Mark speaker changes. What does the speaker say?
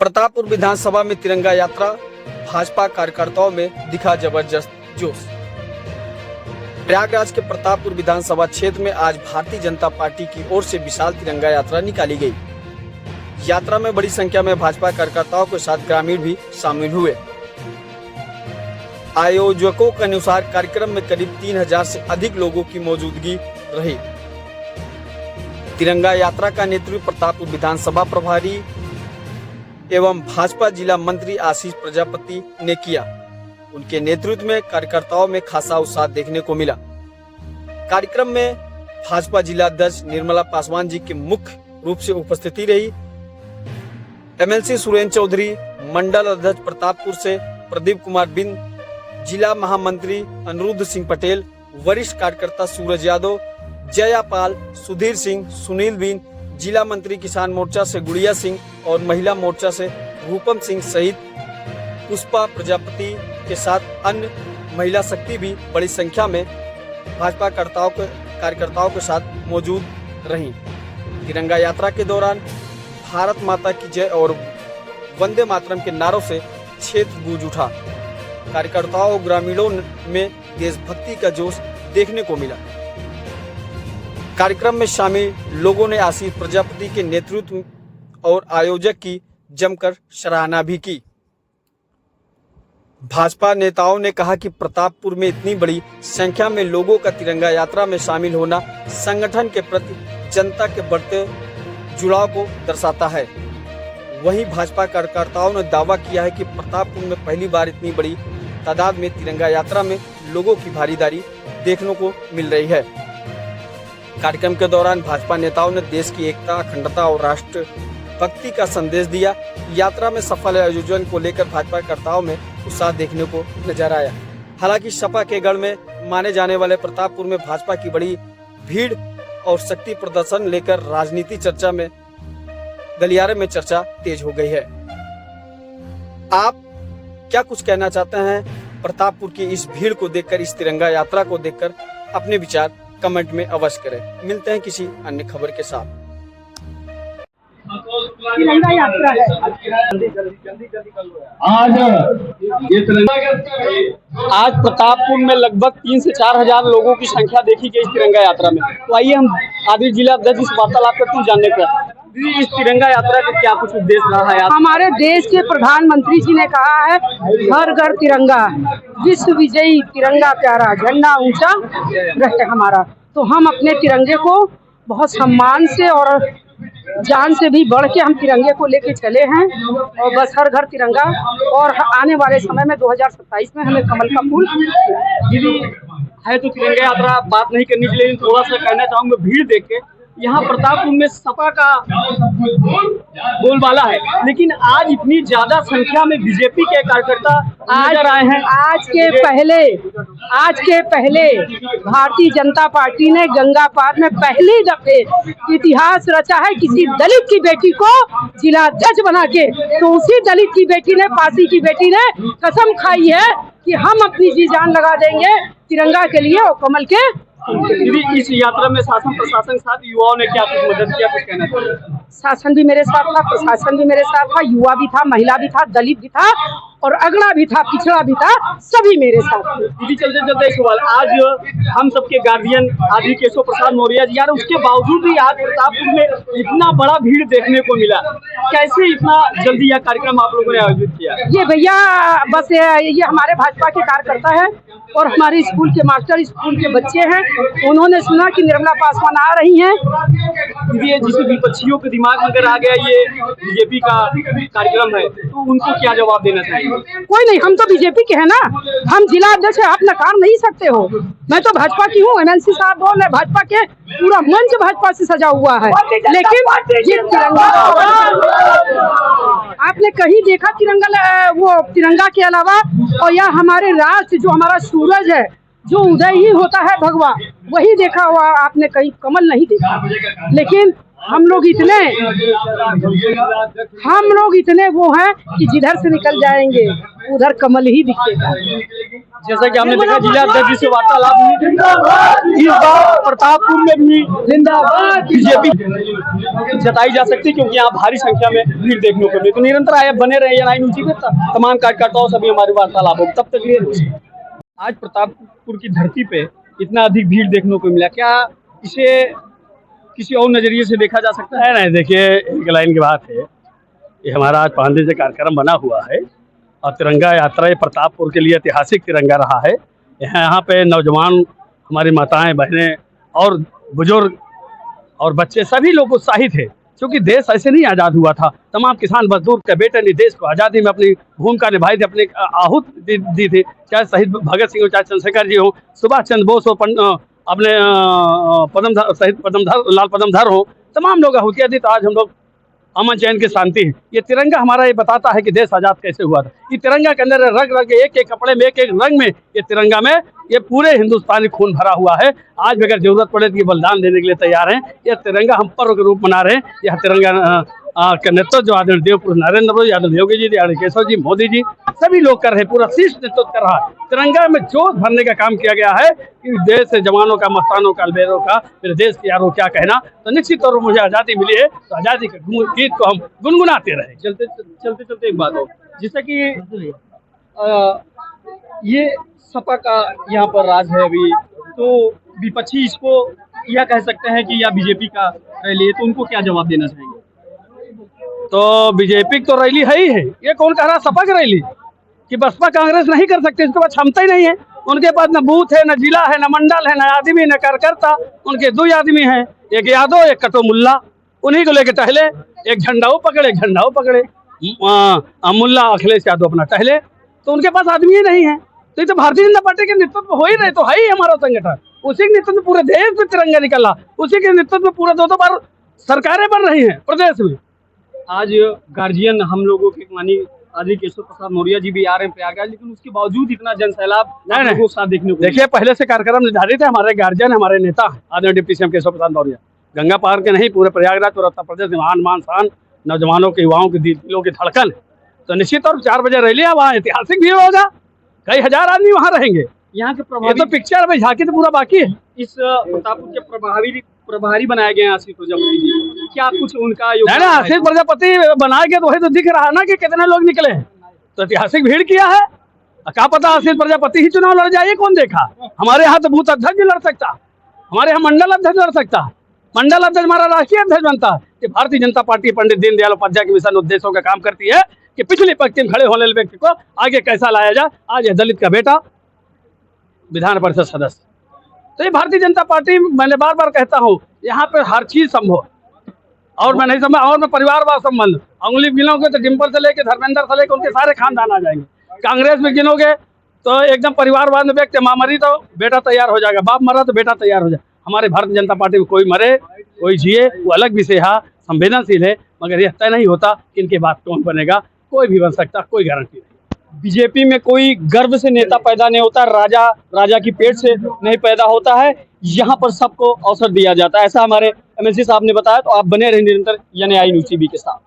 Speaker 1: प्रतापपुर विधानसभा में तिरंगा यात्रा, भाजपा कार्यकर्ताओं में दिखा जबरदस्त जोश। प्रयागराज के प्रतापपुर विधानसभा क्षेत्र में आज भारतीय जनता पार्टी की ओर से विशाल तिरंगा यात्रा निकाली गई। यात्रा में बड़ी संख्या में भाजपा कार्यकर्ताओं के साथ ग्रामीण भी शामिल हुए। आयोजकों के अनुसार कार्यक्रम में करीब 3000 से अधिक लोगों की मौजूदगी रही। तिरंगा यात्रा का नेतृत्व प्रतापपुर विधानसभा प्रभारी एवं भाजपा जिला मंत्री आशीष प्रजापति ने किया। उनके नेतृत्व में कार्यकर्ताओं में खासा उत्साह देखने को मिला। कार्यक्रम में भाजपा जिला अध्यक्ष निर्मला पासवान जी की मुख्य रूप से उपस्थिति रही। एमएलसी सुरेंद्र चौधरी, मंडल अध्यक्ष प्रतापपुर से प्रदीप कुमार बिंद, जिला महामंत्री अनिरुद्ध सिंह पटेल, वरिष्ठ कार्यकर्ता सूरज यादव, जया पाल, सुधीर सिंह, सुनील बिन, जिला मंत्री किसान मोर्चा से गुड़िया सिंह और महिला मोर्चा से रूपम सिंह सहित पुष्पा प्रजापति के साथ अन्य महिला शक्ति भी बड़ी संख्या में भाजपा कार्यकर्ताओं के साथ मौजूद रहीं। तिरंगा यात्रा के दौरान भारत माता की जय और वंदे मातरम के नारों से क्षेत्र गूंज उठा। कार्यकर्ताओं और ग्रामीणों में देशभक्ति का जोश देखने को मिला। कार्यक्रम में शामिल लोगों ने आशीष प्रजापति के नेतृत्व और आयोजक की जमकर सराहना भी की। भाजपा नेताओं ने कहा कि प्रतापपुर में इतनी बड़ी संख्या में लोगों का तिरंगा यात्रा में शामिल होना संगठन के प्रति जनता के बढ़ते जुड़ाव को दर्शाता है। वहीं भाजपा कार्यकर्ताओं ने दावा किया है कि प्रतापपुर में पहली बार इतनी बड़ी तादाद में तिरंगा यात्रा में लोगों की भागीदारी देखने को मिल रही है। कार्यक्रम के दौरान भाजपा नेताओं ने देश की एकता, अखंडता और राष्ट्र भक्ति का संदेश दिया। यात्रा में सफल आयोजन को लेकर भाजपा कार्यकर्ताओं में उत्साह देखने को नजर आया। हालांकि सपा के गढ़ में माने जाने वाले प्रतापपुर में भाजपा की बड़ी भीड़ और शक्ति प्रदर्शन लेकर राजनीति चर्चा में गलियारे में चर्चा तेज हो गई है। आप क्या कुछ कहना चाहते हैं प्रतापपुर की इस भीड़ को देखकर, इस तिरंगा यात्रा को देखकर? अपने विचार कमेंट में अवश्य करें। मिलते हैं किसी अन्य खबर के साथ।
Speaker 2: तिरंगा यात्रा है
Speaker 3: आज प्रतापपुर में लगभग 3 से 4 हजार लोगों की संख्या देखी गई इस तिरंगा यात्रा में। तो आइए हम आदि जिला अध्यक्ष इस वार्तालाप करते हैं जानने का इस तिरंगा यात्रा का क्या कुछ उद्देश्य रहा है।
Speaker 2: हमारे देश के प्रधानमंत्री जी ने कहा है घर घर तिरंगा, विश्व विजयी तिरंगा प्यारा, झंडा ऊंचा रहे हमारा। तो हम अपने तिरंगे को बहुत सम्मान से और जान से भी बढ़ के हम तिरंगे को लेके चले हैं और बस हर घर तिरंगा। और आने वाले समय में 2027 में हमें कमल का फूल
Speaker 3: दीदी है। तो तिरंगा यात्रा बात नहीं करनी चाहिए, लेकिन थोड़ा सा कहना चाहूंगा भीड़ देख के। यहाँ प्रतापपुर में सपा का बोलबाला है, लेकिन आज इतनी ज्यादा संख्या में बीजेपी के कार्यकर्ता नजर आए हैं।
Speaker 2: आज के पहले भारतीय जनता पार्टी ने गंगा पार में पहली दफे इतिहास रचा है किसी दलित की बेटी को जिला अध्यक्ष बना के। तो उसी दलित की बेटी ने, पासी की बेटी ने कसम खाई है कि हम अपनी जी जान लगा देंगे तिरंगा के लिए और कमल के।
Speaker 3: इस यात्रा में शासन प्रशासन के साथ युवाओं ने क्या कुछ मदद किया, कुछ कहना चाहिए?
Speaker 2: शासन भी मेरे साथ था, प्रशासन भी मेरे साथ था, युवा भी था, महिला भी था, दलित भी था और अगड़ा भी था, पिछड़ा भी था, सभी मेरे साथ थे।
Speaker 3: दीदी चलते एक सवाल, आज हम सबके गार्जियन आदि केशव प्रसाद मौर्य जी, यार उसके बावजूद भी आज प्रतापपुर में इतना बड़ा भीड़ देखने को मिला। कैसे इतना जल्दी यह कार्यक्रम आप लोगों ने आयोजित किया?
Speaker 2: ये भैया बस ये हमारे भाजपा के कार्यकर्ता है और हमारे स्कूल के मास्टर, स्कूल के बच्चे हैं। उन्होंने सुना कि निर्मला पासवान आ रही हैं।
Speaker 3: ये जिसे विपक्षियों के दिमाग में अगर आ गया ये बीजेपी का कार्यक्रम है, तो उनको क्या जवाब देना चाहिए?
Speaker 2: कोई नहीं, हम तो बीजेपी के हैं ना, हम जिला अध्यक्ष है, आप नकार नहीं सकते हो। मैं तो भाजपा की हूँ, एमएलसी साहब बोल रहे भाजपा के, पूरा मंच भाजपा से सजा हुआ है। लेकिन ये तिरंगा आपने कहीं देखा तिरंगा, वो तिरंगा के अलावा? और यह हमारे राष्ट्र जो हमारा सूरज है, जो उदय ही होता है भगवा, वही देखा हुआ आपने, कहीं कमल नहीं देखा। लेकिन हम लोग इतने वो हैं कि जिधर से निकल जाएंगे उधर कमल ही दिखेगा।
Speaker 3: जैसा कि हमने देखा जिला अध्यक्ष जी से वार्तालाप हुई, इस बार प्रतापपुर में भी जिंदाबाद बीजेपी जताई जा सकती है, क्योंकि यहाँ भारी संख्या में भीड़ देखने को मिली। तो निरंतर आए बने रहे या नाइन ऊंची पे तमाम कार्यकर्ताओं सभी हमारी वार्तालाप हो। तब तक लिए आज प्रतापपुर की धरती पे इतना अधिक भीड़ देखने को मिला, क्या इसे किसी और नजरिए से देखा जा सकता है?
Speaker 4: नहीं, देखिए एक लाइन की बात है, ये हमारा आज 5 दिन से कार्यक्रम बना हुआ है और तिरंगा यात्रा ये प्रतापपुर के लिए ऐतिहासिक तिरंगा रहा है। यहाँ पे नौजवान, हमारी माताएं, बहनें और बुजुर्ग और बच्चे सभी लोग उत्साहित थे, क्योंकि देश ऐसे नहीं आज़ाद हुआ था। तमाम किसान मजदूर के बेटे ने देश को आज़ादी में अपनी भूमिका निभाई थी, अपनी आहूत दी थी, चाहे शहीद भगत सिंह हो, चाहे चंद्रशेखर जी हो, सुभाष चंद्र बोस हो, अपने लाल पदमधर हो, तमाम लोग आहुतियाँ दी। तो आज हम लोग अमन चैन की शांति है। ये तिरंगा हमारा ये बताता है कि देश आज़ाद कैसे हुआ था। ये तिरंगा के अंदर रंग रंग एक एक कपड़े में, एक एक रंग में, ये तिरंगा में ये पूरे हिंदुस्तानी खून भरा हुआ है। आज भी अगर जरूरत पड़े तो ये बलिदान देने के लिए तैयार हैं। ये तिरंगा हम पर्व के रूप मना रहे हैं। यह तिरंगा का नेतृत्व जो आदरणीय देवपुरुष नरेंद्र मोदी, आदरणीय योगी जी, आदरणीय केशव जी, मोदी जी, सभी लोग कर रहे हैं। पूरा शीर्ष नेतृत्व कर रहा है। तिरंगा में जोश भरने का काम किया गया है कि देश से जवानों का, मस्तानों का, अलबेरों का, मेरे देश की यारों क्या कहना। तो निश्चित तौर पर मुझे आज़ादी मिली है, तो आज़ादी के गीत को हम गुनगुनाते रहे।
Speaker 3: चलते एक बात हो, जैसे कि ये सपा का यहाँ पर राज है अभी, तो विपक्षी इसको यह कह सकते हैं कि यह बीजेपी का रैली है, तो उनको क्या जवाब देना चाहेंगे?
Speaker 4: तो बीजेपी तो रैली है ही है। ये कौन कह रहा सपा की रैली कि बसपा कांग्रेस नहीं कर सकते? इसके पास क्षमता ही नहीं है। उनके पास न बूथ है, न जिला है, न मंडल है, न आदमी, न कार्यकर्ता। उनके 2 आदमी हैं, एक यादव, एक कटो मुल्ला। उन्हीं को लेके टहले, एक झंडा वो पकड़े, एक झंडा वो पकड़े। मुल्ला अखिलेश यादव अपना टहले, तो उनके पास आदमी ही नहीं है। तो ये तो भारतीय जनता पार्टी के नेतृत्व हो ही रहे, तो है ही हमारा संगठन। उसी के नेतृत्व में पूरे देश में तिरंगा निकला, उसी के नेतृत्व में पूरा 2 बार सरकारें बन रही हैं प्रदेश में।
Speaker 3: आज गार्जियन हम लोगों के मानी आदरणीय केशव प्रसाद मौर्य जी भी आ रहे हैं प्रयागराज, लेकिन उसके बावजूद इतना जनसैलाब नहीं साथ देखने को।
Speaker 4: देखिए, पहले से कार्यक्रम निर्धारित है। हमारे गार्जियन, हमारे नेता आदरणीय डिप्टी सीएम केशव प्रसाद मौर्य गंगा पार के नहीं, पूरे प्रयागराज और उत्तर प्रदेश में मान शान, नौजवानों के, युवाओं के दिलों की धड़कन। तो निश्चित तौर 4 बजे रैली है, वहाँ ऐतिहासिक भीड़ होगा, कई हजार आदमी वहाँ रहेंगे।
Speaker 3: यहाँ के
Speaker 4: ये तो पिक्चर में झांकी तो पूरा बाकी है।
Speaker 3: इस प्रतापपुर के प्रभारी बनाए गए हैं आशीष प्रजापति जी, क्या कुछ उनका
Speaker 4: योगदान? आशीष प्रजापति बनाए गए तो वही तो दिख रहा है ना कि कितने लोग निकले हैं। तो ऐतिहासिक भीड़ किया है। क्या पता आशीष प्रजापति ही चुनाव लड़ जाए, कौन देखा? हमारे यहाँ तो बूथ अध्यक्ष भी लड़ सकता, हमारे यहाँ मंडल अध्यक्ष लड़ सकता। मंडल अध्यक्ष हमारा राष्ट्रीय अध्यक्ष बनता है। कि भारतीय जनता पार्टी पंडित दीनदयाल उपाध्याय के मिशन उद्देश्यों का काम करती है कि पिछली पंक्ति में खड़े होने वाले व्यक्ति को आगे कैसा लाया जाए। आज ये दलित का बेटा विधान परिषद सदस्य, तो ये भारतीय जनता पार्टी, मैंने बार बार कहता हूँ, यहाँ पे हर चीज संभव। और मैं नहीं समझ, और मैं परिवारवाद संबंध उंगली गिनोगे तो डिम्पल से लेके धर्मेंद्र से लेके उनके सारे खानदान आ जाएंगे। कांग्रेस में गिनोगे तो एकदम परिवारवाद में व्यक्ति, माँ मरी तो बेटा तैयार हो जाएगा, बाप मरा तो बेटा तैयार हो जाए। हमारे भारतीय जनता पार्टी में कोई मरे कोई जिए, वो अलग विषय है, संवेदनशील है, मगर यह तय नहीं होता कि इनके बाद कौन बनेगा। कोई भी बन सकता, कोई गारंटी नहीं।
Speaker 3: बीजेपी में कोई गर्व से नेता पैदा नहीं होता, राजा की पेट से नहीं पैदा होता है। यहाँ पर सबको अवसर दिया जाता है, ऐसा हमारे एमएलसी साहब ने बताया। तो आप बने रहे निरंतर NI न्यूज़ TV के साथ।